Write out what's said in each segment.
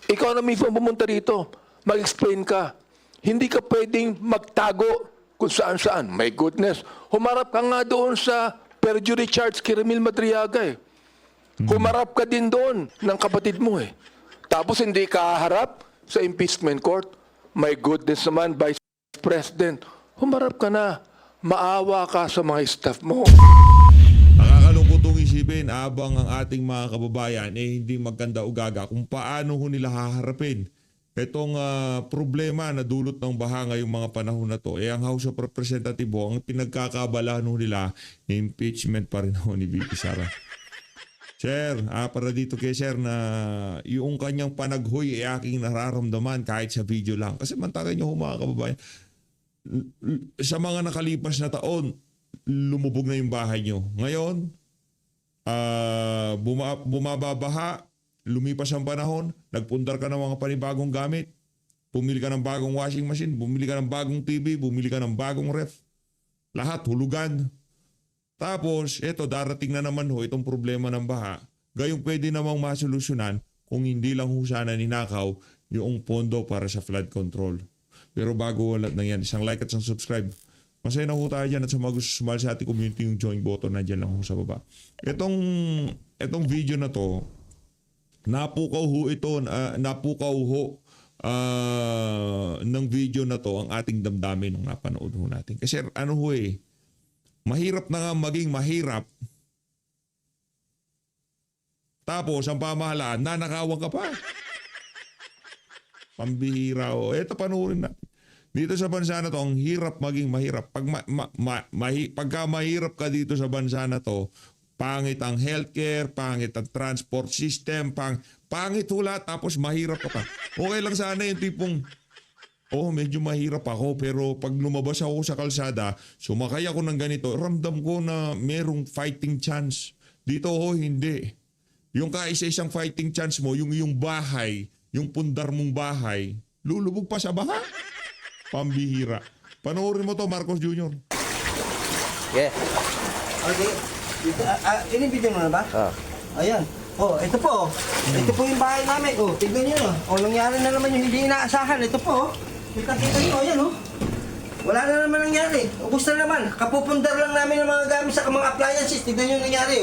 Ikaw na mismo pumunta rito. Mag-explain ka. Hindi ka pwedeng magtago kung saan-saan. My goodness. Humarap ka nga doon sa perjury charge kay Ramil Madriaga eh. Humarap ka din doon ng kapatid mo eh. Tapos hindi ka harap sa impeachment court. My goodness naman, Vice President. Humarap ka na. Maawa ka sa mga staff mo. Nakakalungkot itong isipin abang ang ating mga kababayan hindi maganda ugaga kung paano ho nila haharapin itong problema na dulot ng baha ngayong mga panahon na to. Ang House of Representatives ang pinagkakabalahan ho nila, impeachment pa rin ho ni VP Sara. Sir, para dito kay Sir na yung kanyang panaghoy aking nararamdaman kahit sa video lang. Kasi mantakin nyo ho mga kababayan, sa mga nakalipas na taon, lumubog na yung bahay nyo. Ngayon, bumababaha, lumipas ang panahon, nagpundar ka ng mga panibagong gamit, bumili ka ng bagong washing machine, bumili ka ng bagong TV, bumili ka ng bagong ref. Lahat hulugan. Tapos, eto, darating na naman ho itong problema ng baha. Gayong pwede namang masolusyonan kung hindi lang ho sana ninakaw yung pondo para sa flood control. Pero bago wala na yan, isang like at isang subscribe. Masaya na ho tayo dyan at sa mga gusto sumali sa ating community yung join button na dyan lang ho sa baba. Itong video na to, napukaw ho ng video na to ang ating damdamin nung napanood ho natin. Kasi mahirap na nga maging mahirap. Tapos ang pamahalaan, nanakawan ka pa. Pambihira ho. Ito panoorin natin. Dito sa bansa na to, ang hirap maging mahirap. Pagka mahirap ka dito sa bansa na to, pangit ang healthcare, pangit ang transport system, pangit hula, tapos mahirap ka pa. Okay lang sana yung tipong, medyo mahirap ako, pero pag lumabas ako sa kalsada, sumakay ako ng ganito, ramdam ko na merong fighting chance. Dito hindi. Yung kaisa-isang fighting chance mo, yung iyong bahay, yung pundar mong bahay, lulubog pa sa baha. Pambihira. Panoorin mo to, Marcos Jr. Yeah. Okay. Inibigyan mo na ba? Ayan. Ito po. Ito po yung bahay namin. Tignan nyo. Nangyari na naman yung hindi inaasahan. Ito po. Kita-kita nyo. Ayan wala na naman nangyari. Ubus na naman. Kapupundar lang namin ng mga gamit sa mga appliances. Tignan nyo yung nangyari.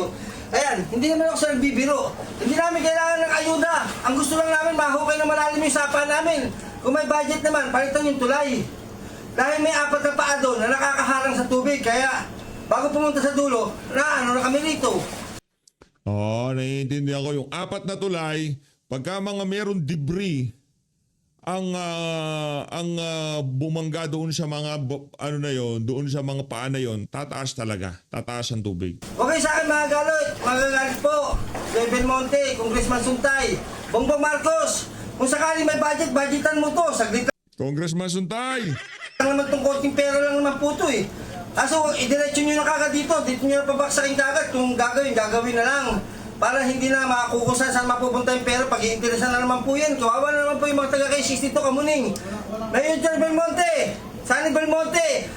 Ayan. Hindi naman ako sa nagbibiro. Hindi namin kailangan ng ayuda. Ang gusto lang namin, mahukay na malalim yung sapa namin. Kung may budget naman, palitan yung tulay. Dahil may 4 na paa doon na nakakaharang sa tubig. Kaya, bago pumunta sa dulo, na kami rito. Naiintindihan ko yung 4 na tulay, pagka mga meron debris, ang bumangga doon sa mga, doon sa mga paa na yon, tataas talaga. Tataas ang tubig. Okay sa akin mga galit po. Level Monte, Congressman Suntay, Bongbong Marcos, kung sakali may budgetan mo to, saglit Congressman Suntay! lang naman itong konting pera lang naman po ito eh. Kaso, idiretso nyo na kagad dito nyo na pabaksakin kagad. Kung gagawin na lang. Para hindi na makakukusan saan mapupunta yung pera. Pag-iinteresan na naman po yan. Kawawa na naman po yung mga taga-K62 Kamuning. Mayor John Belmonte, Sunny Belmonte,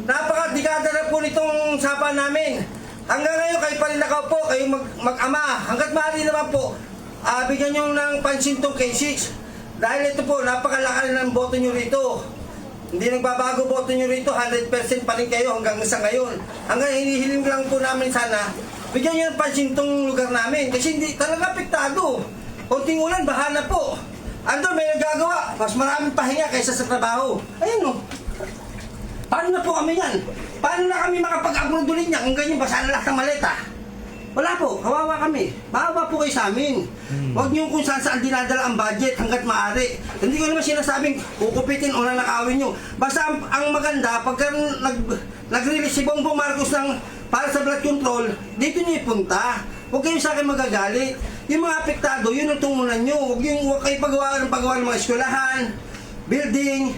napakadikada na po nitong sapa namin. Hanggang ngayon, kayo pa rin nakaupo, kayo mag-ama. Hanggat maaari naman po, bigyan nyo ng pansin tong K6. Dahil ito po, napakalaki ng boto nyo rito. Hindi nagbabago boto nyo rito, 100% pa rin kayo hanggang sa ngayon. Hanggang hinihiling lang po namin sana, bigyan nyo ng pansin tong lugar namin. Kasi hindi talaga apektado. Konting ulan, baha na po. Andun, may nagagawa. Mas maraming pahinga kaysa sa trabaho. Ayan Paano na po kami yan? Paano na kami makapag-abroad ulit niya kung ganyan basa na lahat ng maleta? Wala po, kawawa kami. Bawa po kayo sa amin. Huwag niyo kung saan dinadala ang budget hanggat maaari. Hindi ko naman sinasabing kukupitin o nanakawin niyo. Basta ang maganda, pagka nag-release si Bongbong Marcos para sa blood control, dito niyo ipunta. Huwag kayo sa akin magagalit. Yung mga apektado, yun ang tungunan niyo. Huwag kayo pagawa ng mga eskwelahan, building,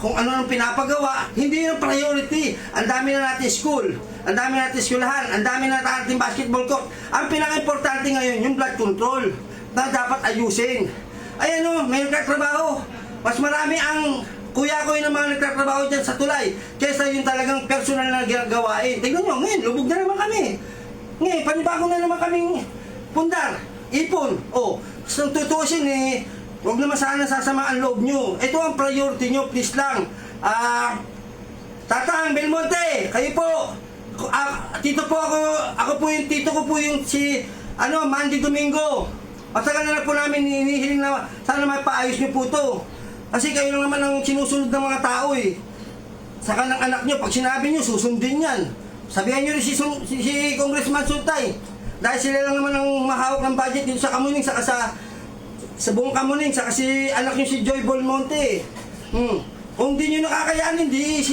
kung ano nang pinapagawa, hindi yun ang priority. Ang dami na natin school, ang dami natin eskwelahan, ang dami na natin basketball court. Ang pinaka-importante ngayon, yung blood control na dapat ayusin. Ayan may nagtatrabaho. Mas marami ang kuya ko yung mga nagtatrabaho dyan sa tulay kaysa yung talagang personal na gawain. Tingnan nyo, ngayon, lubog na naman kami. Ngayon, panibago na naman kaming pundar, ipon. Sa tutusin eh, huwag naman sana sasama ang loob nyo. Ito ang priority nyo, please lang. Tatang Belmonte, kayo po. Tito po ako po yung tito ko po yung si Mandy Domingo. Matagal na po namin hinihiling na sana mapaayos nyo po to. Kasi kayo lang naman ang sinusunod ng mga tao eh. Saka ng anak nyo, pag sinabi nyo, susundin yan. Sabihan nyo rin si Congressman Suntay. Dahil sila lang naman ang mahawak ng budget dito sa Kamuning, saka sa buong Kamuning, saka si anak nyo si Joy Belmonte. Kung di nyo nakakayanin,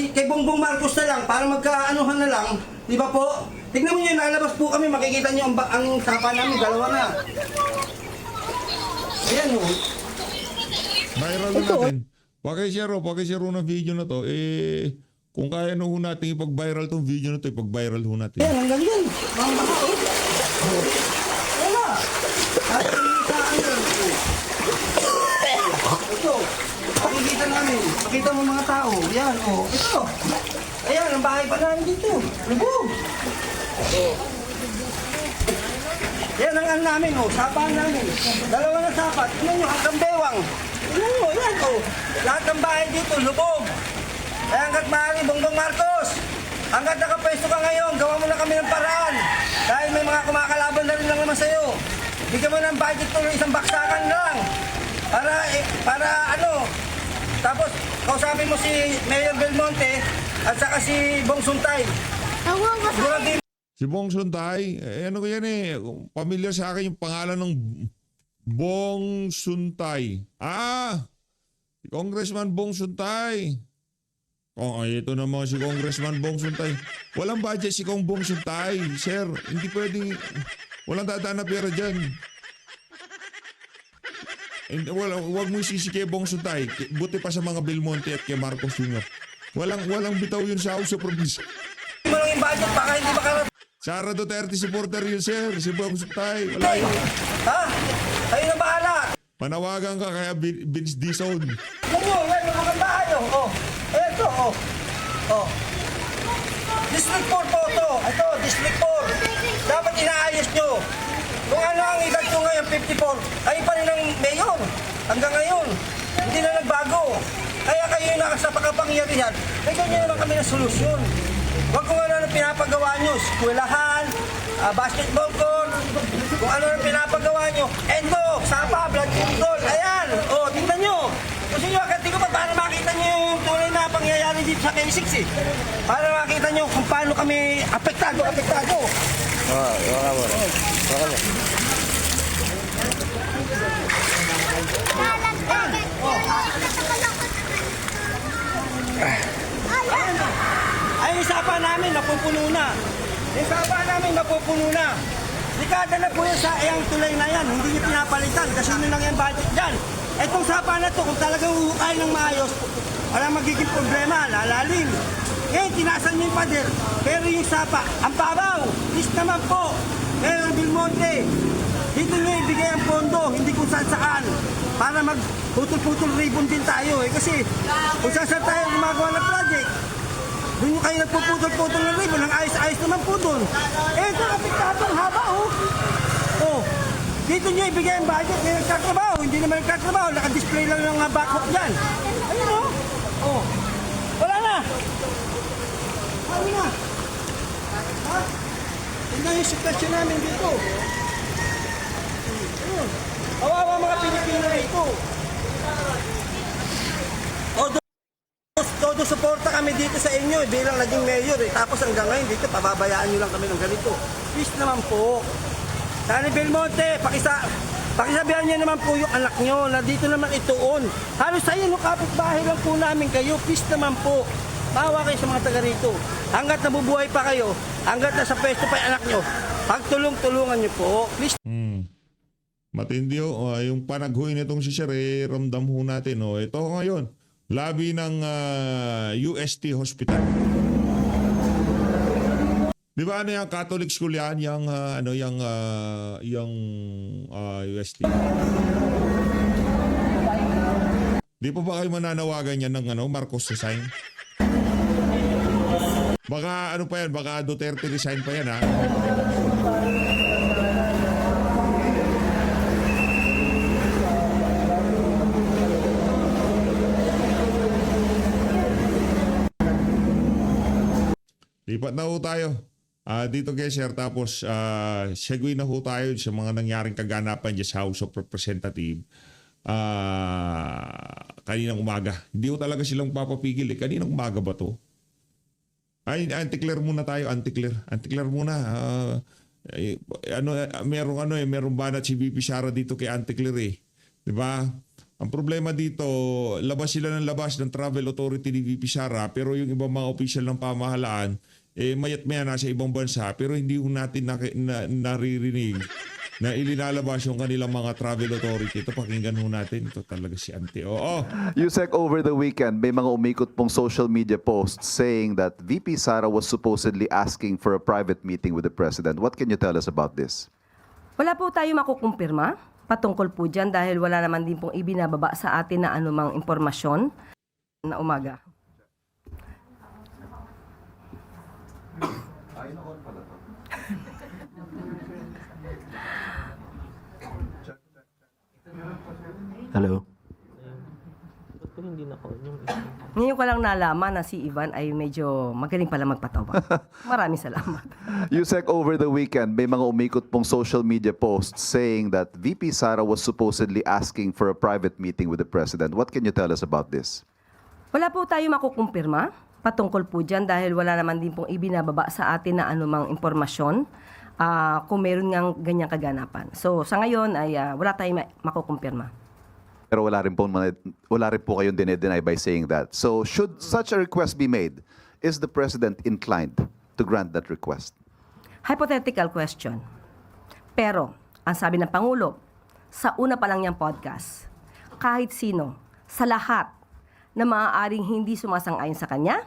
kay Bongbong Marcos na lang, para magkaanuhan na lang. Di ba po? Tignan mo nyo, lalabas po kami, makikita nyo ang sapa namin, dalawa na. Ayan o. Viral na natin. Pakishare ng video na to. Kung kaya na ho natin ipag-viral tong video na to, ipag-viral ho natin. Ayan, hanggang yan. Mga o. Wala. At ito. Pakikita namin. Pakita mo mga tao. Yan o. Ito. Ayan, ang bahay pa namin dito. Lubog. Yan ang namin o. Sapaan namin. Dalawa na sapat. Tingnan nyo, hanggang bewang. Tingnan nyo, yan o. Lahat ng bahay dito, lubog. Kaya hanggat maaari, Bongbong Marcos, hanggat nakapwesto ka ngayon, gawa mo na kami ng paraan. Dahil may mga kumakalaban na rin lang naman sa'yo. Bigyan mo ng budget tuloy, isang baksakan lang. Para tapos kausapin mo si Mayor Belmonte at saka si Bong Suntay. Sigurado Si Bong Suntay, ano ko yan pamilyar sa akin yung pangalan ng Bong Suntay. Si Congressman Bong Suntay. Ito naman si Congressman Bong Suntay. Walang budget si Kong Bong Suntay. Sir, hindi pwedeng, walang dadaan na pera dyan. Huwag mo isisi kay Bong Suntay. Buti pa sa mga Belmonte at kay Marcos Jr. Walang bitaw yun sa House of Province. mo lang yung budget, baka hindi makarating. Sara Duterte supporter yun, sir. Si Bong Suntay. Wala yun. Ha? Kayo na bahala. Panawagan ka kaya Vince Dizon. Yan yung mga bahay. Ito, District 4 po ito. Ito, District 4. Dapat inaayos nyo. Kung ano ang edad ko ngayon, 54, kayo pa rin ang mayor. Hanggang ngayon, hindi na nagbago. Kaya kayo yung nasa pagkapangyarihan, bigyan nyo naman kami ng solusyon. Huwag kung ano ang pinapagawa nyo, eskwelahan, basketball court, kung ano ang pinapagawa nyo, endo, sapa, blood control, ayan, tingnan nyo. Gusto nyo agad ko pa para makita nyo yung tunay na pangyayari dito sa K6 eh. Para makita nyo kung paano kami apektado. Ay, yung sapa namin, napupuno na. Yung sapa namin, napupuno na. Dekada na po yung yung tulay na yan. Hindi nyo pinapalitan kasi yun lang yung budget dyan. Etong sapa na to, kung talagang uhukay ng maayos, walang magiging problema, lalalim. Ngayon, tinasan nyo yung pader, pero yung sapa, ang babaw, is naman po. Pero Belmonte, dito nyo ibigay ang pondo, hindi kung saan-saan. Para magputol-putol ribbon din tayo eh. Kasi kung saan tayo gumagawa ng project, doon nyo kayo nagpuputol-putol ng ribbon, ang ayos-ayos naman po doon. Ito, apektadong haba dito nyo ibigay ang budget, may nagtatrabaho, hindi naman nagtatrabaho, naka-display lang ng backhook dyan. Ayun wala na. Ano na? Ha? Tingnan yung sitwasyon namin dito. Ayun. Kawawa mga Pilipino rito. Todo suporta kami dito sa inyo bilang naging mayor Tapos hanggang ngayon dito, pababayaan nyo lang kami ng ganito. Please naman po. Dani Belmonte, pakisabihan niyo naman po yung anak nyo na dito naman ituon. Halos sa'yo, kapitbahay lang po namin kayo. Please naman po. Maawa kayo sa mga taga rito. Hanggat nabubuhay pa kayo, hanggat nasa pwesto pa yung anak nyo, pagtulong-tulungan nyo po. Please. Matindi yung panaghuy nitong si Sir, ramdam ho natin. Ito ngayon, labi ng UST Hospital. Di ba ano yung Catholic school yan? Yung UST. Di pa ba kayo mananawagan yan ng Marcos resign? Baka ano pa yan? Baka Duterte resign pa yan ha? lipat na ho tayo. Dito kay Sir, tapos segue na ho tayo sa mga nangyaring kaganapan dyan sa House of Representatives. Kaninang umaga. Hindi ho talaga silang papapigil. Kaninang umaga ba to? Ay, anti-clear muna tayo. Anti-clear muna. Merong banat si VP Sara dito kay anti-clear eh. 'Di ba? Ang problema dito, labas sila ng labas ng travel authority ni VP Sara, pero yung ibang mga official ng pamahalaan, mayat maya nasa ibang bansa, pero hindi ho natin naririnig na ilinalabas yung kanilang mga travel authority. Ito, pakinggan ho natin. Ito talaga si Ante. Oo. Yusek, over the weekend, may mga umikot pong social media posts saying that VP Sara was supposedly asking for a private meeting with the President. What can you tell us about this? Wala po tayo makukumpirma patungkol po dyan dahil wala naman din pong ibinababa sa atin na anumang impormasyon na umaga. Hello. Ngayon ko lang nalaman na si Ivan ay medyo magaling pala magpatawa. Maraming salamat. Yusek, over the weekend, may mga umikot pong social media posts saying that VP Sara was supposedly asking for a private meeting with the President. What can you tell us about this? Wala po tayo makukumpirma patungkol po dyan dahil wala naman din pong ibinababa sa atin na anumang impormasyon kung meron ngang ganyang kaganapan. So sa ngayon ay wala tayong makukumpirma. Pero wala rin po kayong dinedeny by saying that. So should such a request be made, is the President inclined to grant that request? Hypothetical question. Pero, ang sabi ng Pangulo, sa una pa lang niyang podcast, kahit sino, sa lahat na maaaring hindi sumasang-ayon sa kanya,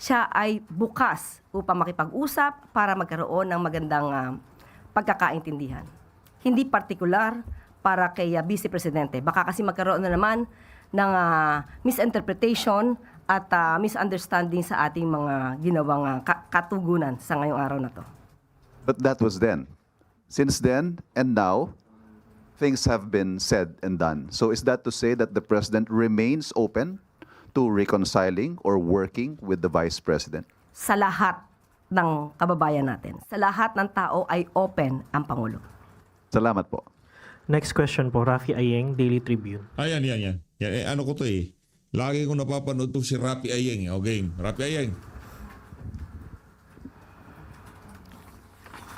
siya ay bukas upang makipag-usap para magkaroon ng magandang pagkakaintindihan. Hindi partikular para kay Vice Presidente. Baka kasi magkaroon na naman ng misinterpretation at misunderstanding sa ating mga ginawang katugunan sa ngayong araw na to. But that was then. Since then and now, things have been said and done. So is that to say that the President remains open to reconciling or working with the Vice President? Sa lahat ng kababayan natin, sa lahat ng tao ay open ang Pangulo. Salamat po. Next question po, Rafi Ayeng, Daily Tribune. Yan. Ano ko to eh. Lagi ko napapanood to si Rafi Ayeng. Okay, Rafi Ayeng.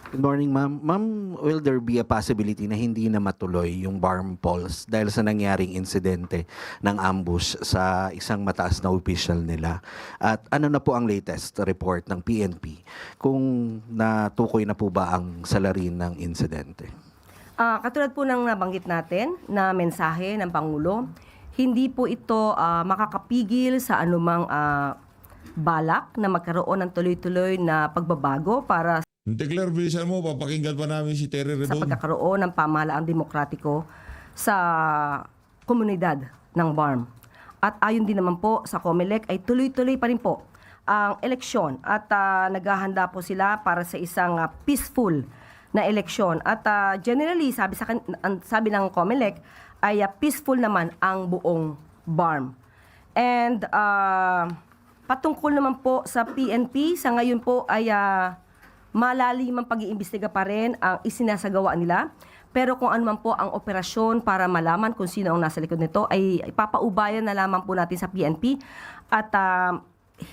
Good morning, ma'am. Ma'am, will there be a possibility na hindi na matuloy yung Barm Polls dahil sa nangyaring insidente ng ambush sa isang mataas na official nila? At ano na po ang latest report ng PNP kung natukoy na po ba ang salarin ng insidente? Katulad po ng nabanggit natin na mensahe ng Pangulo, hindi po ito makakapigil sa anumang balak na magkaroon ng tuloy-tuloy na pagbabago para Declare, bilisan mo. Papakinggan pa namin si Terry sa Redon. pagkakaroon ng pamahalaang demokratiko sa komunidad ng BARM. At ayon din naman po sa COMELEC ay tuloy-tuloy pa rin po ang eleksyon at naghahanda po sila para sa isang peaceful na eleksyon. At generally, sabi ng COMELEC ay peaceful naman ang buong BARM. And patungkol naman po sa PNP, sa ngayon po ay malalim ang pag-iimbestiga pa rin ang isinasagawa nila. Pero kung ano man po ang operasyon para malaman kung sino ang nasa likod nito, ay ipapaubayan na lamang po natin sa PNP. At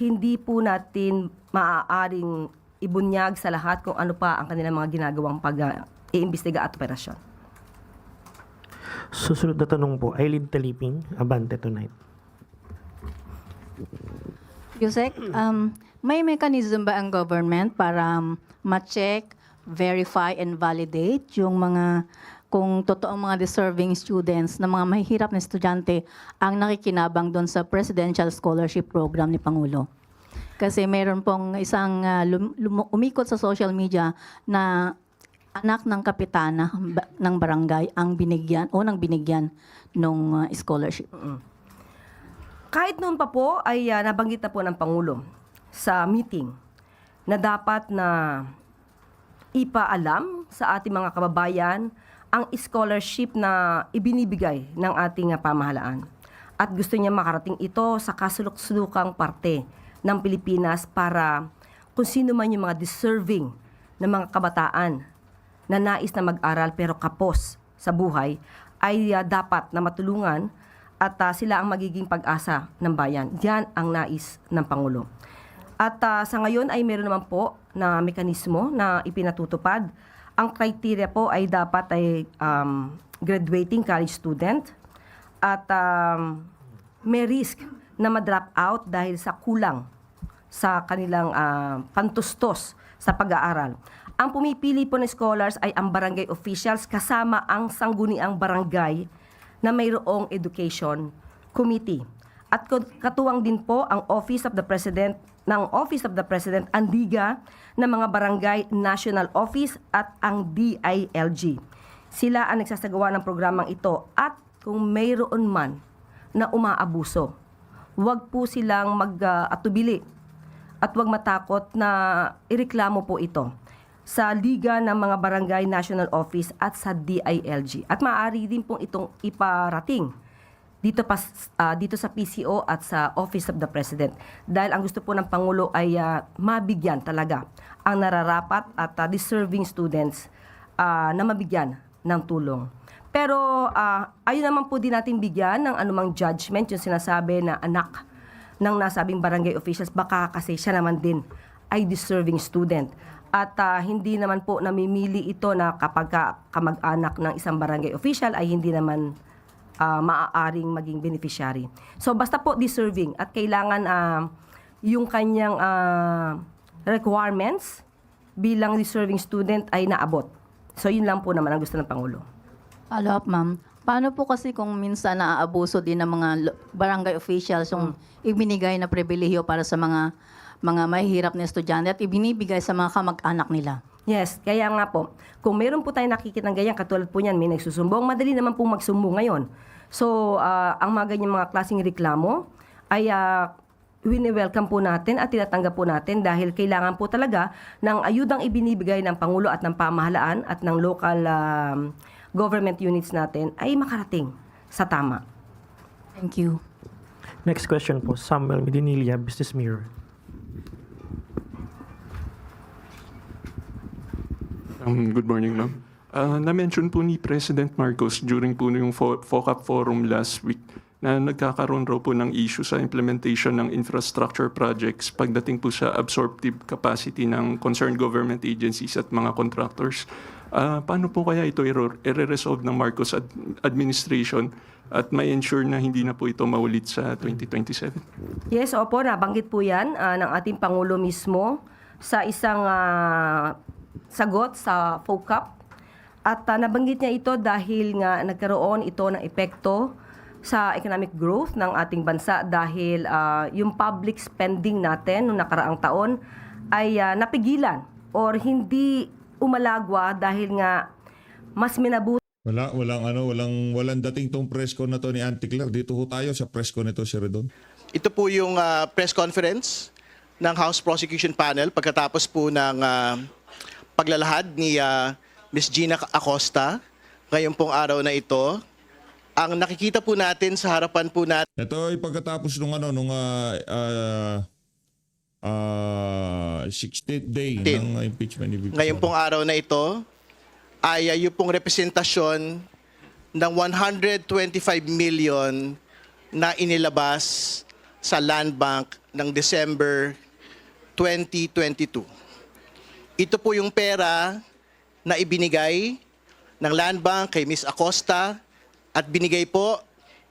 hindi po natin maaaring ibunyag sa lahat kung ano pa ang kanilang mga ginagawang pag-iimbestiga at operasyon. Susunod na tanong po, Eileen Taliping, Abante Tonight. Yusek, may mechanism ba ang government para ma-check, verify, and validate yung mga, kung totoong mga deserving students na mga mahihirap na estudyante ang nakikinabang doon sa Presidential Scholarship Program ni Pangulo? Kasi mayroon pong isang umikot sa social media na anak ng kapitana ng barangay ang binigyan o nang binigyan ng scholarship. Kahit noon pa po ay nabanggit na po ng Pangulo sa meeting na dapat na ipaalam sa ating mga kababayan ang scholarship na ibinibigay ng ating pamahalaan. At gusto niya makarating ito sa kasuluk-sulukang parte ng Pilipinas para kung sino man yung mga deserving na mga kabataan na nais na mag-aral pero kapos sa buhay ay dapat na matulungan at sila ang magiging pag-asa ng bayan. Yan ang nais ng Pangulo. At sa ngayon ay meron naman po na mekanismo na ipinatutupad. Ang criteria po ay dapat ay graduating college student at may risk na ma-drop out dahil sa kulang sa kanilang pantustos sa pag-aaral. Ang pumipili po ng scholars ay ang barangay officials kasama ang sangguniang barangay na mayroong education committee. At katuwang din po ang Office of the President ang DIGA ng mga barangay national office at ang DILG. Sila ang nagsasagawa ng programang ito at kung mayroon man na umaabuso, huwag po silang mag-atubili at huwag matakot na ireklamo po ito sa Liga ng mga Barangay National Office at sa DILG. At maaari din pong itong iparating dito sa PCO at sa Office of the President. Dahil ang gusto po ng Pangulo ay mabigyan talaga ang nararapat at deserving students na mabigyan ng tulong. Pero ayun naman po din natin bigyan ng anumang judgment yung sinasabi na anak ng nasabing barangay officials, baka kasi siya naman din ay deserving student. At hindi naman po namimili ito na kapag kamag-anak ng isang barangay official ay hindi naman maaaring maging beneficiary. So basta po deserving at kailangan yung kanyang requirements bilang deserving student ay naabot. So yun lang po naman ang gusto ng Pangulo. Follow up, ma'am. Paano po kasi kung minsan naaabuso din ng mga barangay officials yung ibinigay na pribilehiyo para sa mga mahihirap na estudyante at ibinibigay sa mga kamag-anak nila? Yes, kaya nga po, kung meron po tayong nakikita ng ganyan, katulad po niyan, may nagsusumbong, madali naman pong magsumbong ngayon. So, ang mga ganyang mga klaseng reklamo ay wini-welcome po natin at tinatanggap po natin dahil kailangan po talaga ng ayudang ibinibigay ng Pangulo at ng pamahalaan at ng local government units natin ay makarating sa tama. Thank you. Next question po, Samuel Medinilla, Business Mirror. Good morning, ma'am. Na-mention po ni President Marcos during po yung FOCAP forum last week na nagkakaroon raw po ng issue sa implementation ng infrastructure projects pagdating po sa absorptive capacity ng concerned government agencies at mga contractors. Paano po kaya ito i-resolve ng Marcos administration at may ensure na hindi na po ito maulit sa 2027? Yes, opo, nabanggit po yan ng ating Pangulo mismo sa isang sagot sa FOCAP. At nabanggit niya ito dahil nga nagkaroon ito ng epekto sa economic growth ng ating bansa dahil yung public spending natin noong nakaraang taon ay napigilan or hindi umalagwa dahil nga mas minabuti. Walang dating tong presko na to ni Auntie Claire. Dito ho tayo sa presko nito, Sir Redon. Ito po yung press conference ng House Prosecution Panel pagkatapos po ng paglalahad ni Ms. Gina Acosta ngayon pong araw na ito. Ang nakikita po natin sa harapan po natin. Ito ay pagkatapos nung 16th day ng impeachment ni Victoria. Ngayon pong araw na ito ay yung pong representasyon ng 125 million na inilabas sa Land Bank ng December 2022. Ito po yung pera na ibinigay ng Land Bank kay Ms. Acosta at binigay po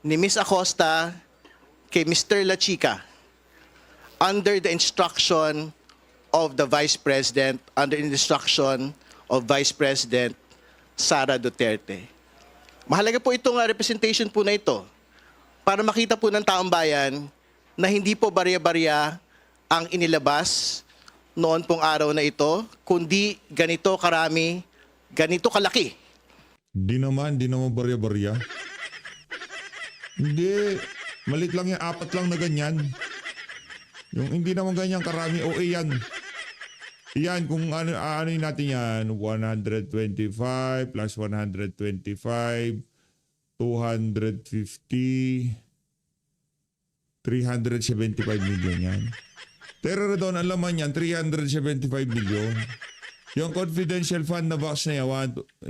ni Ms. Acosta kay Mr. La Chica under the instruction of the Vice President, under instruction of Vice President Sara Duterte. Mahalaga po itong representation po na ito para makita po ng taong bayan na hindi po barya-barya ang inilabas noon pong araw na ito, kundi ganito karami, ganito kalaki. Di naman barya-barya. Hindi, malit lang yan, 4 lang na ganyan. Yung hindi naman ganyan karami, yan. Yan, kung ano natin yan, 125 plus 125, 250, 375 million yan. Pero doon, ang laman yan, 375 million. Yung confidential fund na box na yan, 3,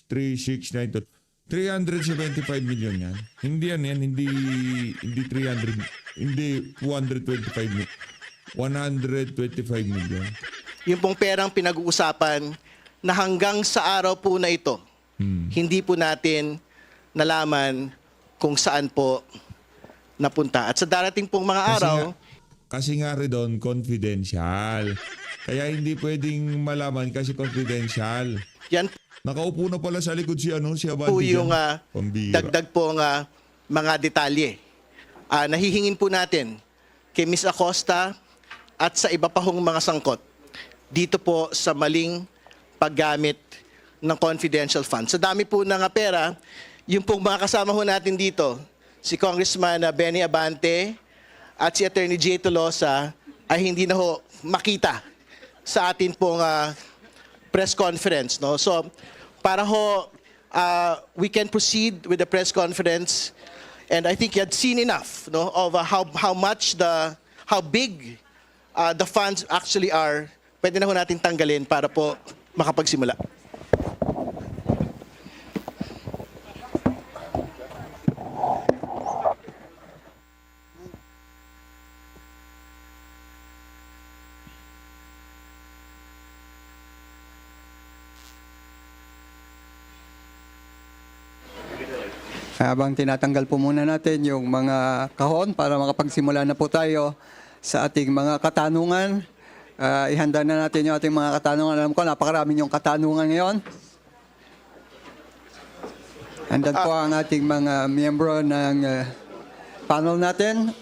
6, 9, 375 million yan. Hindi hindi 300, hindi 225 million. 125 million. Yung pong perang pinag-uusapan na hanggang sa araw po na ito, hindi po natin nalaman kung saan po napunta. At sa darating pong mga araw, Kasi nga rin doon, confidential. Kaya hindi pwedeng malaman kasi confidential. yan Nakaupo na pala sa likod si Abante. po yung Pambira. dagdag pong mga detalye. Nahihingin po natin kay Ms. Acosta at sa iba pa hong mga sangkot dito po sa maling paggamit ng confidential funds. Sa dami po ng pera, yung pong mga kasama ho natin dito, si Congressman Benny Abante at si Attorney Jay Tolosa ay hindi na ho makita sa atin pong press conference. No? So, para ho we can proceed with the press conference, and I think you had seen enough, no, of how big the funds actually are. Pwede na ho natin tanggalin para po makapagsimula. Habang tinatanggal po muna natin yung mga kahon para makapagsimula na po tayo sa ating mga katanungan. Ihanda na natin yung ating mga katanungan. Alam ko, napakarami yung katanungan ngayon. Andan po ang ating mga miyembro ng panel natin.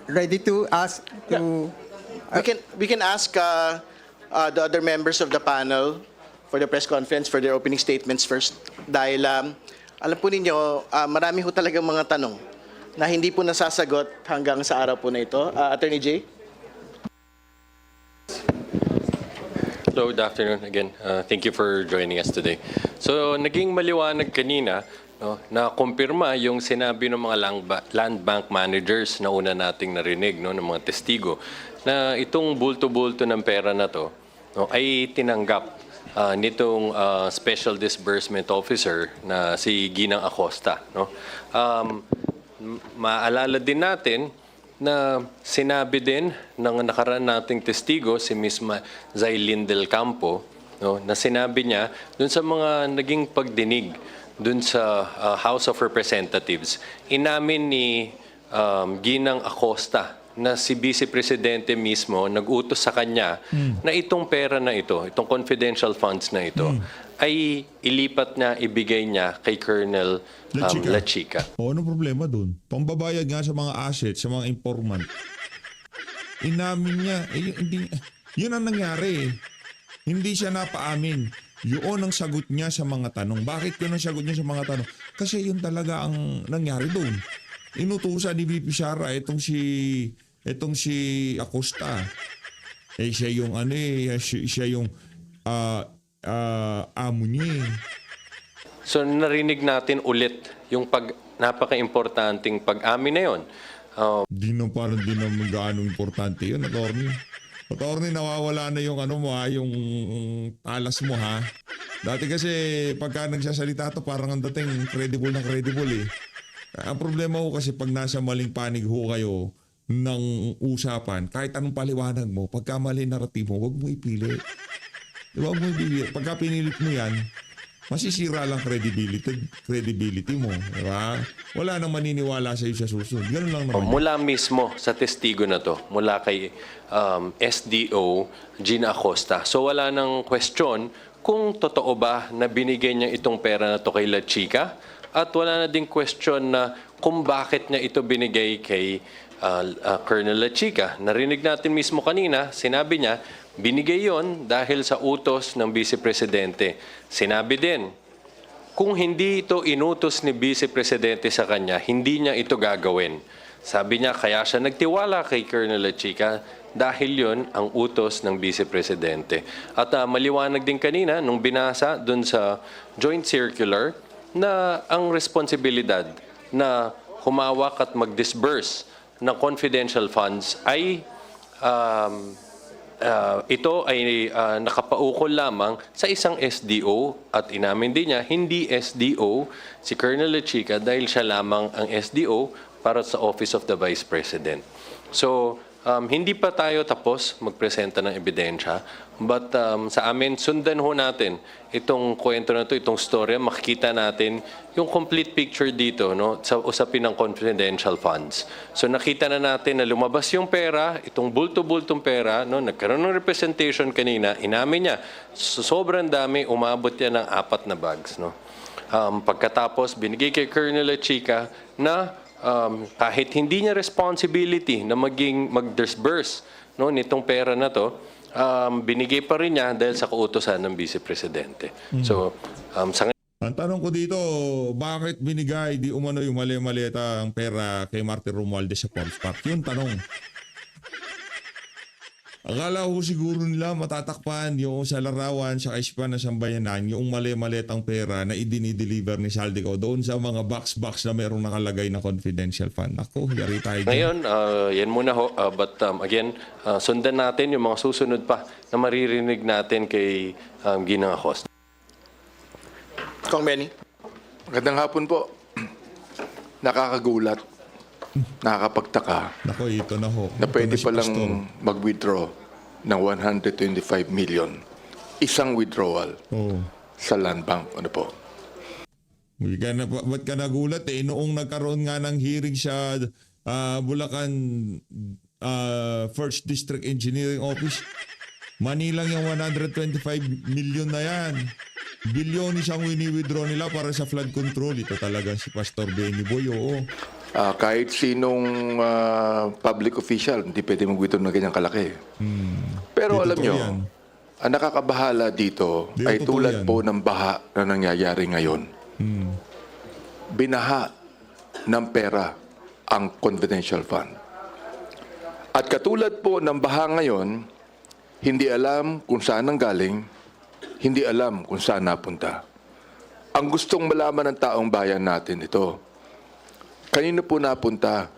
Ready to ask to... We can ask the other members of the panel for the press conference for their opening statements first. Dahil alam po ninyo, marami ho talagang mga tanong na hindi po nasasagot hanggang sa araw po na ito. Attorney Jay? Hello, good afternoon again. Thank you for joining us today. So, naging maliwanag kanina, no, na kumpirma yung sinabi ng mga land bank managers na una nating narinig, no, ng mga testigo, na itong bulto-bulto ng pera na to, no, ay tinanggap nitong Special Disbursement Officer na si Ginang Acosta. No? Maalala din natin na sinabi din ng nakaraan nating testigo, si Ms. Zailin Del Campo, no, na sinabi niya dun sa mga naging pagdinig dun sa House of Representatives, inamin ni Ginang Acosta na si Vice Presidente mismo nag-utos sa kanya na itong pera na ito, itong confidential funds na ito, ay ilipat na, ibigay niya kay Colonel La Chica. O, anong problema doon? Pambabayad nga sa mga assets, sa mga informant. Inamin niya. Yun ang nangyari. Hindi siya napaamin. Yun ang sagot niya sa mga tanong. Bakit yun ang sagot niya sa mga tanong? Kasi yun talaga ang nangyari doon. Inutusan ni VP Sara itong si Acosta. Siya yung siya yung amo niya. So narinig natin ulit yung napaka-importanting pag-amin na yun. Di naman gaano importante yun, attorney. Attorney, nawawala na yung yung alas mo, ha? Dati kasi pagka nagsasalita to parang ang dating credible na credible eh. Ang problema ko kasi pag nasa maling panig ho kayo ng usapan, kahit anong paliwanag mo, pagka mali naratibo, huwag mo ipili. Huwag mo ipili. Pagka pinilit mo yan, masisira lang credibility mo. Diba? Wala nang maniniwala sa iyo sa susunod. Ganun lang naman. Mula mismo sa testigo na to, mula kay SDO Gina Acosta. So wala nang question kung totoo ba na binigay niya itong pera na to kay La Chica. At wala na ding question na kung bakit niya ito binigay kay Colonel La Chica. Narinig natin mismo kanina, sinabi niya, binigay yon dahil sa utos ng Vice Presidente. Sinabi din, kung hindi ito inutos ni Vice Presidente sa kanya, hindi niya ito gagawin. Sabi niya, kaya siya nagtiwala kay Colonel La Chica dahil yon ang utos ng Vice Presidente. At maliwanag din kanina, nung binasa dun sa Joint Circular, na ang responsibilidad na humawak at mag-disburse ng confidential funds ay ito ay nakapaukol lamang sa isang SDO at inamin din niya, hindi SDO si Colonel Lechica dahil siya lamang ang SDO para sa Office of the Vice President. So, hindi pa tayo tapos magpresenta ng ebidensya, but sa amin, sundan ho natin itong kwento na to, itong storya, makikita natin yung complete picture dito, no, sa usapin ng confidential funds. So nakita na natin na lumabas yung pera, itong bulto-bultong pera, no, nagkaroon ng representation kanina, inamin niya, sobrang dami, umabot yan ng 4 na bags. No. Pagkatapos, binigay kay Colonel Lechica na kahit hindi niya responsibility na mag-disburse, no, nitong pera na to, binigay pa rin niya dahil sa kautusan ng Vice Presidente. So, sa Ang tanong ko dito, bakit binigay di umano yung mali-malita ang pera kay Martin Romualdez sa Forbes Park? Yung tanong. Akala ko siguro nila matatakpan yung sa larawan sa kaisipan ng sambayanan yung mali-malitang pera na idinideliver ni Saldico doon sa mga box na merong nakalagay na confidential fund. Ako, yari tayo. ngayon, yan muna ho. But again, sundan natin yung mga susunod pa na maririnig natin kay Ginang Acosta. Kong Benny. Magandang hapon po. Nakakagulat, nakakapagtaka Nako, ito na ho. na pwede Ito na si Pastor. palang mag-withdraw ng 125 million. Isang withdrawal Oo. sa Land Bank. Ano po? Ba't ka nagulat eh? Noong nagkaroon nga ng hearing sa Bulacan First District Engineering Office, Manilang yung 125 million na yan. Bilyonis ang wini-withdraw nila para sa flood control. Ito talaga si Pastor Benny Boy, oo. Kahit sinong public official, hindi pwede mag-withdraw na ganyang kalaki. Pero Di alam totoo nyo, yan. ang nakakabahala dito Di ay totoo tulad yan. po ng baha na nangyayari ngayon. Binaha ng pera ang confidential fund. At katulad po ng baha ngayon, hindi alam kung saan ang galing, hindi alam kung saan napunta. Ang gustong malaman ng taong bayan natin ito, kanino po napunta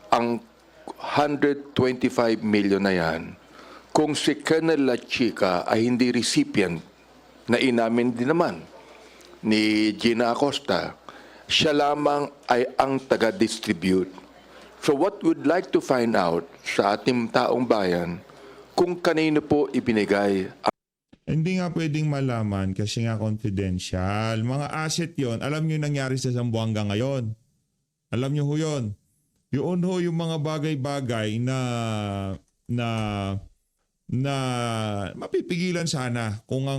ang 125 million na yan kung si Colonel Lechica ay hindi recipient na inamin din naman ni Gina Acosta, siya lamang ay ang taga-distribute. So what we'd like to find out sa ating taong bayan kung kanino po ibinigay Hindi nga pwedeng malaman kasi nga confidential. Mga asset yon, alam nyo yung nangyari sa Zamboanga ngayon. Alam nyo ho yun. Yun ho yung mga bagay-bagay na mapipigilan sana kung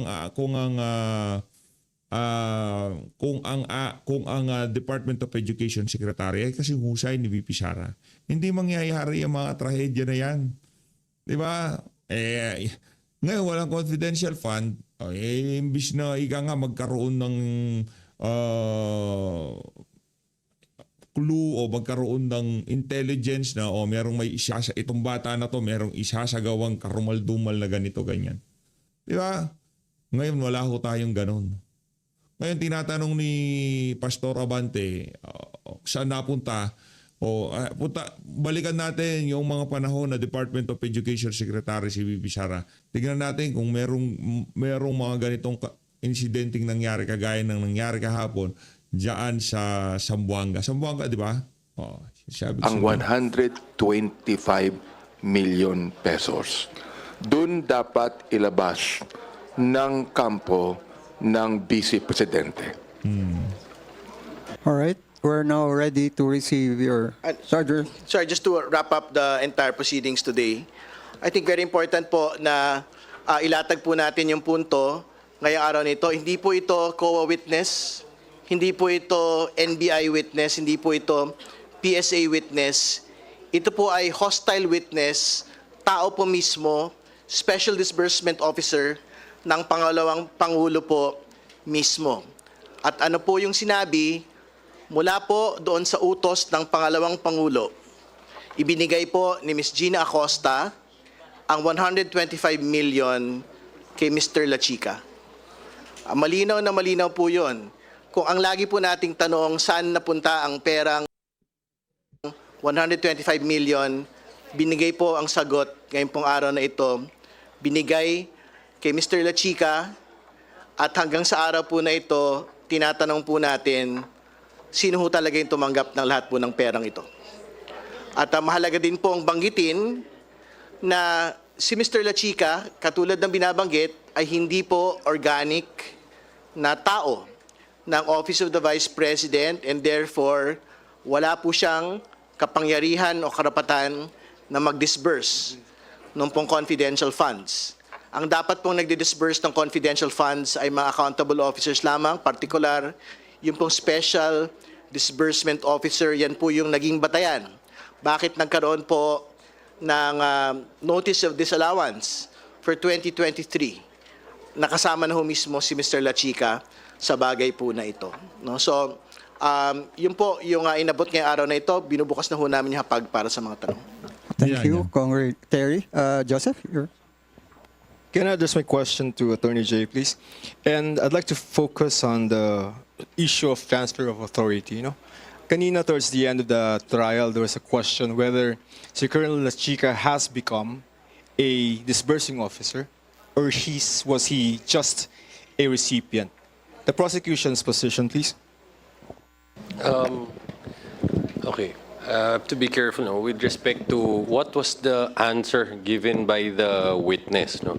ang Department of Education Secretary ay kasi husay ni VP Sara. Hindi mangyayari yung mga trahedya na yan. 'Di ba? Ngayon walang confidential fund, imbis na ika nga magkaroon ng clue o magkaroon ng intelligence na merong may itong bata na to merong isasagawang karumal-dumal na ganito ganyan. 'Di ba? Ngayon wala ho tayong ganun. Ngayon tinatanong ni Pastor Abante saan napunta balikan natin yung mga panahon na Department of Education Secretary si VP Sara. Tignan natin kung merong mga ganitong incidenting nangyari kagaya ng nangyari kahapon diyan sa Zamboanga. Zamboanga, di ba? ang 125 million pesos. Doon dapat ilabas ng kampo ng Vice Presidente. All right. We're now ready to receive your charger. Sorry, just to wrap up the entire proceedings today, I think very important po na ilatag po natin yung punto ngayong araw nito. Hindi po ito COA witness, hindi po ito NBI witness, hindi po ito PSA witness. Ito po ay hostile witness, tao po mismo, Special Disbursement Officer ng pangalawang Pangulo po mismo. At ano po yung sinabi? Mula po doon sa utos ng pangalawang Pangulo, ibinigay po ni Ms. Gina Acosta ang 125 million kay Mr. Lechica. Malinaw na malinaw po yun. Kung ang lagi po nating tanong saan napunta ang perang 125 million binigay po ang sagot ngayong pong araw na ito, binigay kay Mr. La Chica, at hanggang sa araw po na ito, tinatanong po natin sino ho talaga yung tumanggap ng lahat po ng perang ito. At mahalaga din po ang banggitin na si Mr. La Chica, katulad ng binabanggit, ay hindi po organic na tao ng Office of the Vice President, and therefore wala po siyang kapangyarihan o karapatan na mag-disburse ng pong confidential funds. Ang dapat pong nagdi-disburse ng confidential funds ay mga accountable officers lamang, particular yung pong special disbursement officer, yan po yung naging batayan. Bakit nagkaroon po ng notice of disallowance for 2023? Nakasama na ho mismo si Mr. La Chica sa bagay po na ito. No? So, yun po yung inabot ngayong araw na ito, binubukas na ho namin yung hapag para sa mga tanong. Thank you, Congressman Terry. Joseph, you're... Can I address my question to Attorney Jay, please? And I'd like to focus on the issue of transfer of authority. Kanina, towards the end of the trial, there was a question whether si Colonel La Chica has become a disbursing officer or was he just a recipient? The prosecution's position, please. Okay. To be careful no, with respect to what was the answer given by the witness. No?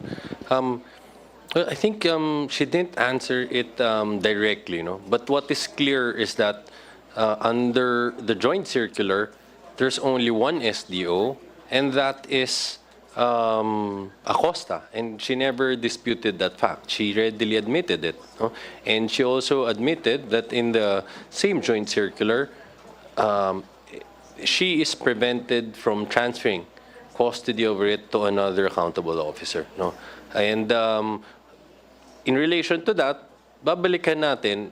Well, I think she didn't answer it directly. No? But what is clear is that under the joint circular, there's only one SDO, and that is Acosta. And she never disputed that fact. She readily admitted it. No? And she also admitted that in the same joint circular, she is prevented from transferring custody over it to another accountable officer. No? And in relation to that, babalikan natin,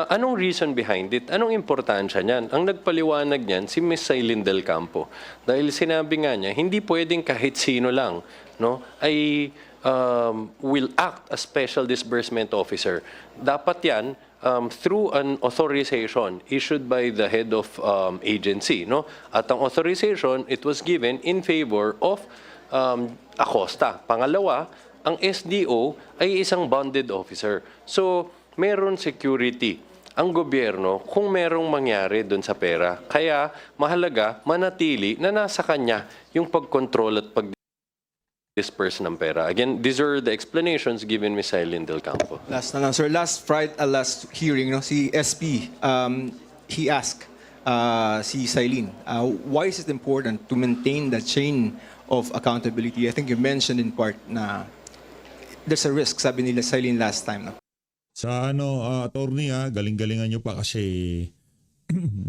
anong reason behind it? Anong importansya niyan? Ang nagpaliwanag niyan, si Ms. Sailin Del Campo. Dahil sinabi nga niya, hindi pwedeng kahit sino lang no, ay will act as special disbursement officer. Dapat yan, through an authorization issued by the head of agency. No? At ang authorization, it was given in favor of Acosta. Pangalawa, ang SDO ay isang bonded officer. So, meron security ang gobyerno kung merong mangyari doon sa pera. Kaya, mahalaga, manatili na nasa kanya yung pagkontrol at pag-disperse ng pera. Again, these are the explanations given Ms. Sailin Del Campo. Last na lang, sir. Last hearing, si SP, he asked si Sailin, why is it important to maintain the chain of accountability? I think you mentioned in part na there's a risk, sabi nila Sailin last time. No? Sa attorney, galing-galingan nyo pa kasi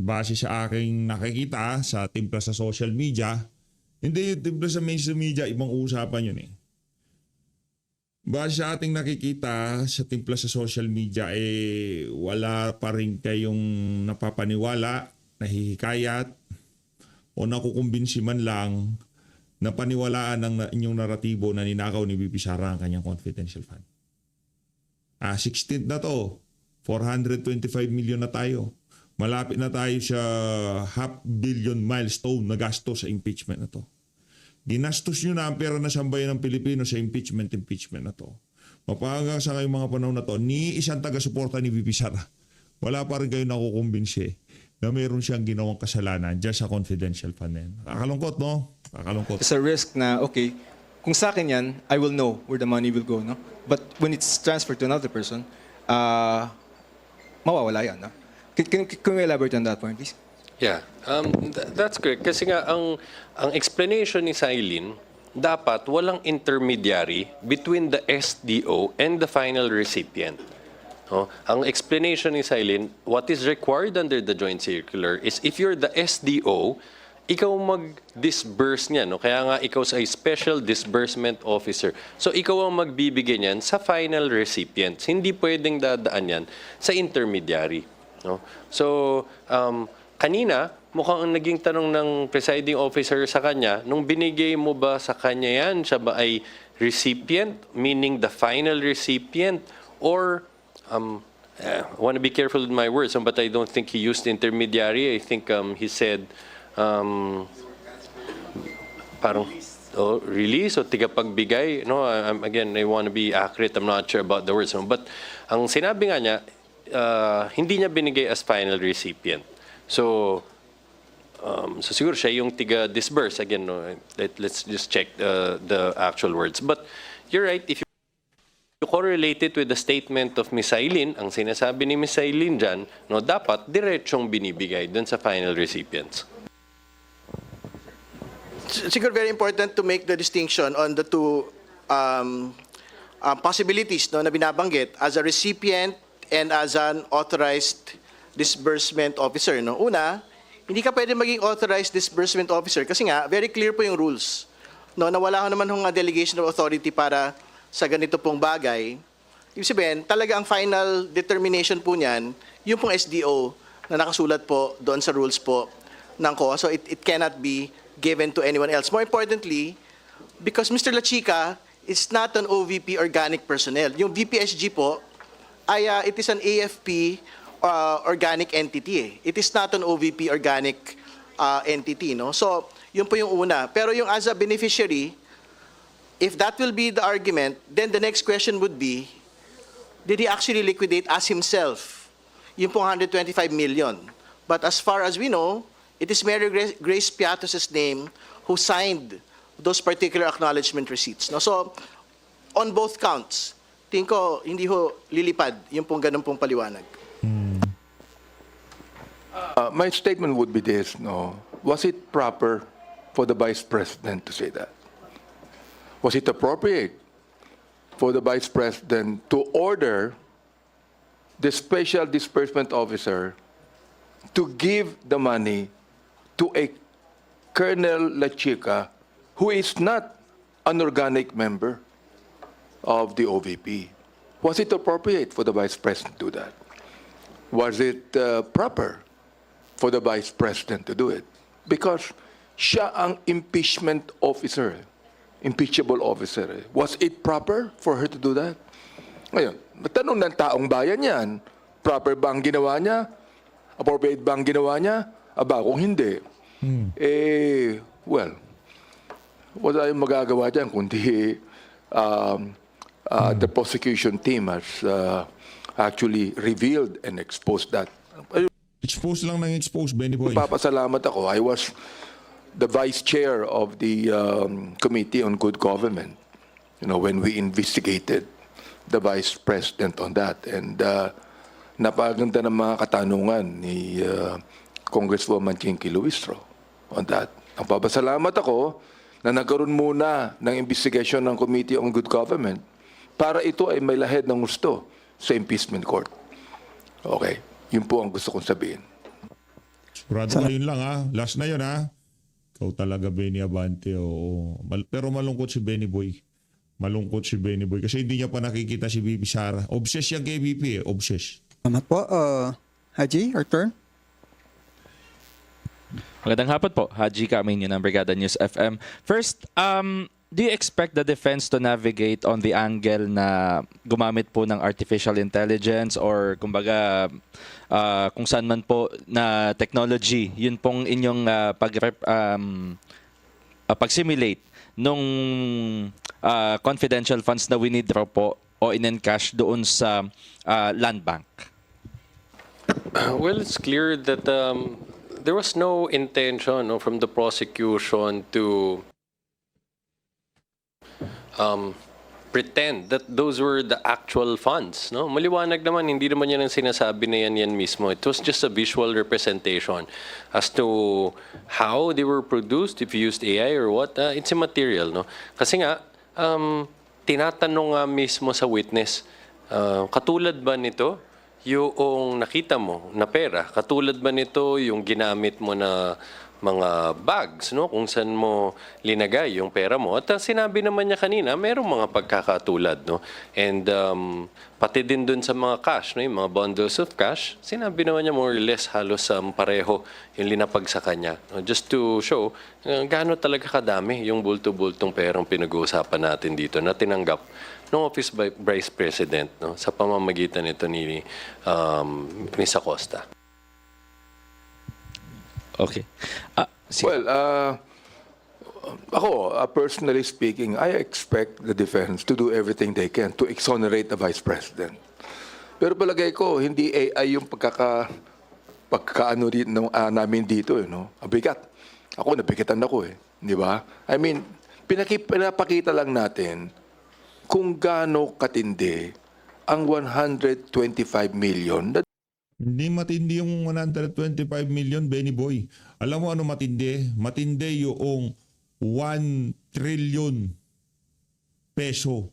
base sa aking nakikita sa timpla sa social media, hindi yung timpla sa mainstream media, ibang usapan yun eh. Base sa ating nakikita sa timpla sa social media, wala pa rin kayong napapaniwala, nahihikayat, o nakukumbinsi man lang na paniwalaan ng inyong naratibo na ninakaw ni VP Sara ang kanyang confidential fund. 16th na to, 425 million na tayo. Malapit na tayo sa $500 million milestone na gasto sa impeachment na to. Ginastos nyo na ang pera na sambayan ng Pilipino sa impeachment na to. Mapagang sa ngayong mga panahon na to, ni isang taga-suporta ni VP Sara, wala pa rin kayo nakukumbinsi na mayroon siyang ginawang kasalanan dyan sa confidential fund na yan. Kakalungkot, no? Kakalungkot. It's a risk na, okay, kung sa akin yan, I will know where the money will go, no? But when it's transferred to another person, mawawala yan, no? Can you elaborate on that point, please? Yeah, that's correct. Kasi nga, ang explanation ni Sailin, dapat walang intermediary between the SDO and the final recipient. No? Ang explanation ni Sailin, what is required under the joint circular is if you're the SDO, ikaw mag-disburse niyan. No? Kaya nga ikaw ay special disbursement officer. So ikaw ang magbibigay niyan sa final recipient. Hindi pwedeng dadaan yan sa intermediary. No? So, kanina, mukhang ang naging tanong ng presiding officer sa kanya, nung binigay mo ba sa kanya yan, siya ba ay recipient, meaning the final recipient, or, I want to be careful with my words, but I don't think he used intermediary. I think he said, parang release o tigapagbigay. No, again, I want to be accurate. I'm not sure about the words. No? But ang sinabi nga niya, hindi niya binigay as final recipient. So siguro siya yung tiga-disburse. Again, no, let's just check the actual words. But you're right, if you correlate it with the statement of Ms. Aileen, ang sinasabi ni Ms. Aileen dyan, no, dapat diretsong binibigay dun sa final recipients. Siguro very important to make the distinction on the two possibilities no, na binabanggit as a recipient and as an authorized disbursement officer. No? Una, hindi ka pwede maging authorized disbursement officer kasi nga, very clear po yung rules. No, na wala ko naman hong delegation of authority para sa ganito pong bagay. Ibig sabihin, talaga ang final determination po niyan, yung pong SDO na nakasulat po doon sa rules po ng COA. So it cannot be given to anyone else. More importantly, because Mr. La Chica is not an OVP organic personnel. Yung VPSG po, ay it is an AFP organic entity. Eh. It is not an OVP organic entity. No? So, yun po yung una. Pero yung as a beneficiary, if that will be the argument, then the next question would be, did he actually liquidate as himself? Yung pong 125 million. But as far as we know, it is Mary Grace Piatos' name who signed those particular acknowledgement receipts. No? So, on both counts, tingin ko, hindi ho lilipad yung pong ganun pong paliwanag. My statement would be this, no? Was it proper for the Vice President to say that? Was it appropriate for the Vice President to order the Special Disbursement Officer to give the money to a Colonel La Chica who is not an organic member of the OVP? Was it appropriate for the Vice President to do that? Was it proper for the Vice President to do it? Because siya ang impeachment officer, impeachable officer. Was it proper for her to do that? Ngayon, tanong ng taong bayan yan, proper ba ang ginawa niya? Appropriate ba ang ginawa niya? Aba, kung hindi, well, wala tayong magagawa dyan kundi the prosecution team has actually revealed and exposed that. Expose lang ng expose, Benny Boy. Papasalamat ako. I was the vice chair of the Committee on Good Government, when we investigated the Vice President on that. And napaganda ng mga katanungan ni Congresswoman Chinky Luistro on that. Ang papasalamat ako na nagkaroon muna ng investigation ng Committee on Good Government para ito ay may lahid ng gusto sa impeachment court. Okay, yun po ang gusto kong sabihin. Sigurado ka yun lang ha. Last na yun ha. Ikaw talaga, Benny Abante. Oo. Pero malungkot si Benny Boy. Malungkot si Benny Boy kasi hindi niya pa nakikita si VP Sara. Obsessed yan kay VP eh. Obsessed. Salamat po. Haji, your turn. Magandang hapon po. Haji Kaminyo ng Brigada News FM. First, do you expect the defense to navigate on the angle na gumamit po ng artificial intelligence or kumbaga kung saan man po na technology, yun pong inyong pag-simulate nung confidential funds na winidraw po o in-encash doon sa land bank? Well, it's clear that there was no intention from the prosecution to pretend that those were the actual funds. No? Maliwanag naman, hindi naman yan ang sinasabi na yan mismo. It was just a visual representation as to how they were produced, if you used AI or what. It's immaterial. No? Kasi nga, tinatanong nga mismo sa witness, katulad ba nito yung nakita mo na pera? Katulad ba nito yung ginamit mo na mga bags, no? Kung saan mo linagay yung pera mo? At sinabi naman niya kanina, merong mga pagkakatulad, no? And pati din dun sa mga cash, no? Yung mga bundles of cash, sinabi naman niya more or less halos pareho yung linapag sa kanya. No? Just to show gaano talaga kadami yung bulto-bultong perang pinag-uusapan natin dito na tinanggap ng Office Vice President, no? Sa pamamagitan nito ni Ms. Acosta. Okay. Well, Ako, personally speaking, I expect the defense to do everything they can to exonerate the Vice President. Pero palagay ko, hindi AI yung pagkaano namin dito, no? Abigat. Ako, nabigatan ako eh. Di ba? I mean, pinapakita lang natin kung gaano katindi ang 125 million na Hindi matindi yung 125 million, Benny Boy. Alam mo ano matindi? Matindi yung 1 trillion peso.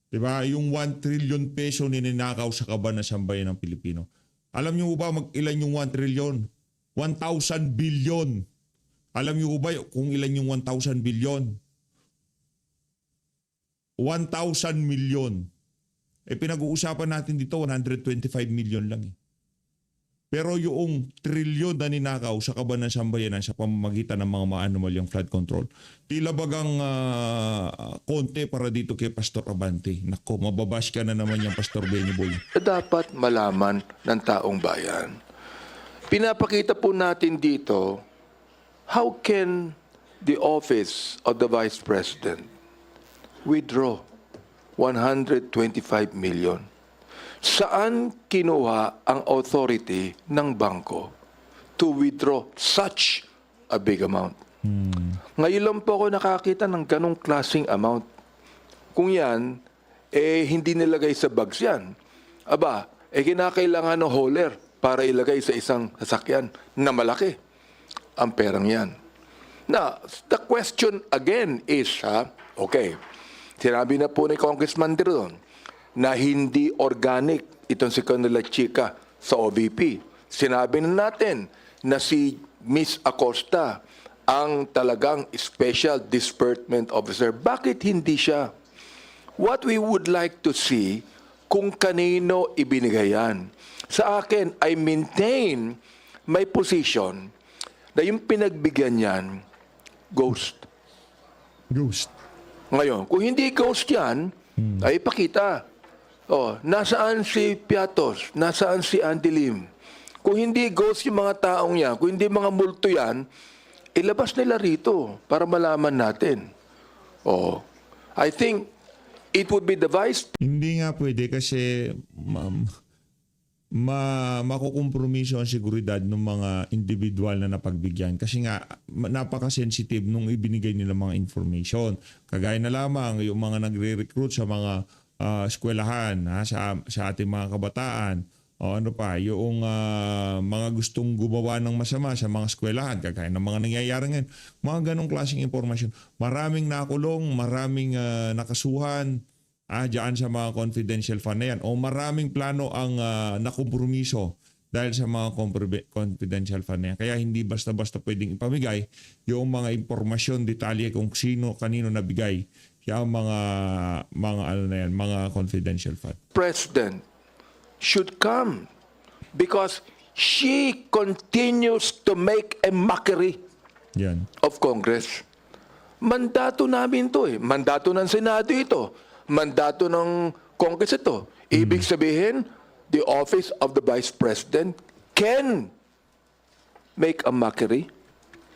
Diba? Yung 1 trillion peso nininakaw sa kaban ng sambayan ng Pilipino. Alam niyo ba ilan yung 1 trillion? 1,000 billion. Alam niyo ba kung ilan yung 1,000 billion? 1,000 million. Pinag-uusapan natin dito 125 million lang eh. Pero yung trilyon na ninakaw sa kaban ng sambayanan sa pamamagitan ng mga maanomalyang flood control, tila bagang konti para dito kay Pastor Abante. Nako, mababash ka na naman yung Pastor Benny Boy. dapat malaman ng taong bayan. Pinapakita po natin dito, how can the office of the Vice President withdraw 125 million? Saan kinuha ang authority ng bangko to withdraw such a big amount? Ngayon lang po ako nakakita ng ganong klaseng amount. Kung yan, hindi nilagay sa bags yan. Aba, kinakailangan ng hauler para ilagay sa isang sasakyan na malaki ang perang yan. Now, the question again is, okay, sinabi na po ni Congressman Diron na hindi organic itong si Colonel Chica sa OVP. Sinabi na natin na si Miss Acosta ang talagang Special Disbursement Officer. Bakit hindi siya? What we would like to see kung kanino ibinigay yan. Sa akin, I maintain my position na yung pinagbigyan yan, ghost. Ghost. Ngayon, kung hindi ghost yan, ay ipakita. Nasaan si Piatos? Nasaan si Andy Lim? Kung hindi ghost yung mga taong yan, kung hindi mga multo yan, ilabas nila rito para malaman natin. I think it would be the vice. Hindi nga pwede kasi makukompromiso ang seguridad ng mga individual na napagbigyan. Kasi nga, napaka-sensitive nung ibinigay nila mga information. Kagaya na lamang yung mga nagre-recruit sa mga eskwelahan, sa ating mga kabataan. O ano pa, yung mga gustong gumawa ng masama sa mga eskwelahan, kagaya ng mga nangyayari ngayon. Mga ganong klaseng impormasyon. Maraming nakulong, maraming nakasuhan, diyan sa mga confidential fund na yan. O maraming plano ang nakompromiso dahil sa mga confidential fund na yan. Kaya hindi basta-basta pwedeng ipamigay yung mga impormasyon, detalye kung sino, kanino nabigay yung mga confidential fund. President should come because she continues to make a mockery Yan. of Congress. Mandato namin to eh. Mandato ng Senado ito. Mandato ng Congress ito. Ibig sabihin, the office of the Vice President can make a mockery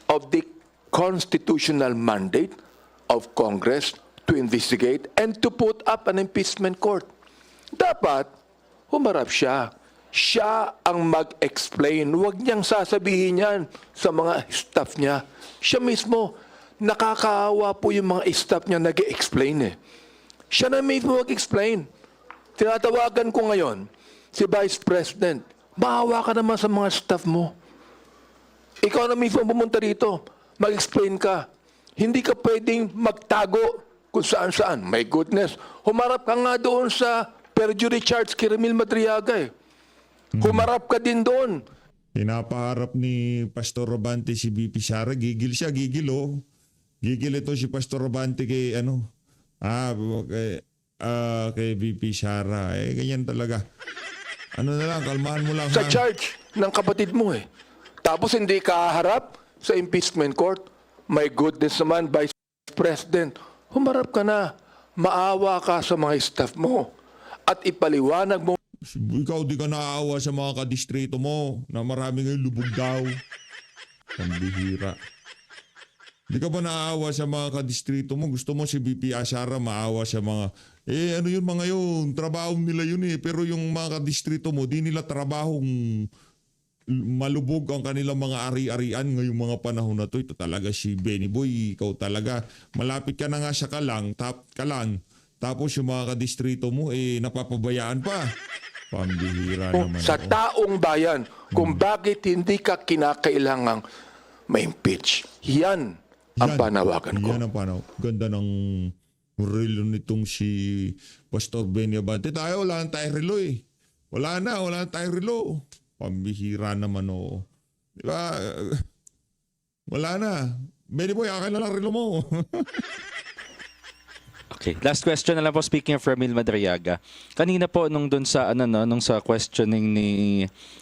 of the constitutional mandate of Congress to investigate and to put up an impeachment court. Dapat, humarap siya. Siya ang mag-explain. Huwag niyang sasabihin yan sa mga staff niya. Siya mismo, nakakaawa po yung mga staff niya nag-explain eh. Siya na mismo mag-explain. Tinatawagan ko ngayon, si Vice President, maawa ka naman sa mga staff mo. Ikaw na mismo pumunta rito, mag-explain ka. Hindi ka pwedeng magtago kung saan-saan. My goodness, humarap ka nga doon sa perjury charge kay Remil Madriaga eh. Humarap ka din doon. Pinapaharap ni Pastor Robante si BP Sara. Gigil siya, gigil oh. Gigil ito si Pastor Robante kay kay BP Sara. Ganyan talaga. Ano na lang, kalmahan mo lang. Sa charge ng kapatid mo eh. Tapos hindi ka harap sa impeachment court. My goodness naman, Vice President, humarap ka na. Maawa ka sa mga staff mo. At ipaliwanag mo. Ikaw di ka naaawa sa mga kadistrito mo na marami ngayon lubog daw. Pambihira. Di ka ba naawa sa mga kadistrito mo? Gusto mo si BP Asara maawa sa mga, ano yun mga yun, trabaho nila yun eh. Pero yung mga kadistrito mo, di nila trabahong malubog ang kanilang mga ari-arian ngayong mga panahon na to. Ito talaga si Benny Boy, ikaw talaga. Malapit ka na nga sa kalang. Tapos yung mga kadistrito mo, napapabayaan pa. Pambihira naman Sa ako. taong bayan, kung bakit hindi ka kinakailangang ma-impeach. Yan ang panawagan ko. Yan ang panaw. Ganda ng relo nitong si Pastor Benny Abante. Tayo, wala na tayong relo eh. Wala na tayong relo. Pambihira naman o. Di ba? Wala na. Benny Boy, akin na lang relo mo. Okay. Last question na lang po, speaking of Ramil Madriaga. Kanina po nung dun sa nung sa questioning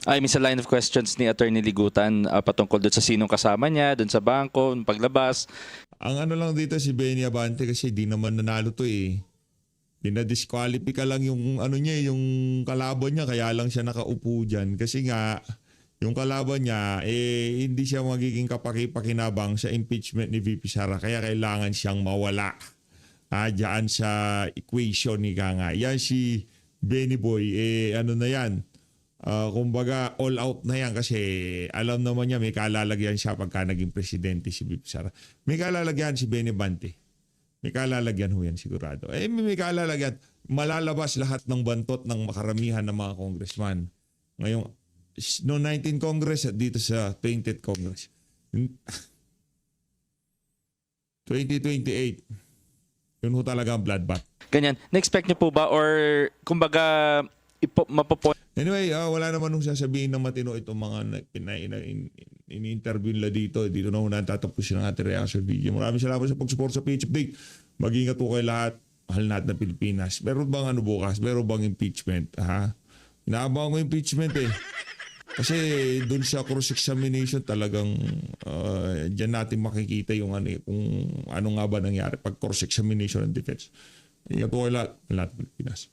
sa line of questions ni Attorney Ligutan patungkol dun sa sinong kasama niya, dun sa bangko, nung paglabas. Ang lang dito si Benny Abante kasi di naman nanalo to eh. Dinadisqualify lang yung yung kalaban niya, kaya lang siya nakaupo diyan kasi nga yung kalaban niya hindi siya magiging kapaki-pakinabang sa impeachment ni VP Sara, kaya kailangan siyang mawala. Diyan sa equation ni Kanga. Yan si Benny Boy, na yan. Kumbaga, all out na yan kasi alam naman niya may kalalagyan siya pagka naging presidente si VP Sara. May kalalagyan si Benny Bante. May kalalagyan ho yan sigurado. May kalalagyan. Malalabas lahat ng bantot ng makaramihan ng mga congressman. Ngayong, no 19 Congress at dito sa 20th Congress. 2028. Yun ho talaga ang bloodbath. Ganyan. Na-expect niyo po ba or kumbaga mapopoint? Anyway, wala naman nung sasabihin ng matino itong mga in-interview nila dito. Dito na muna tatapusin ang ating reaction video. Maraming salamat sa pag-support sa Page Update. Mag-ingat po kayo lahat. Mahal natin ng Pilipinas. Meron bang bukas? Meron bang impeachment? Inaabangan ko impeachment eh. Kasi doon sa cross-examination talagang dyan natin makikita yung kung ano nga ba nangyari pag cross-examination ng defense. Ingat po kayo lahat. Pilipinas.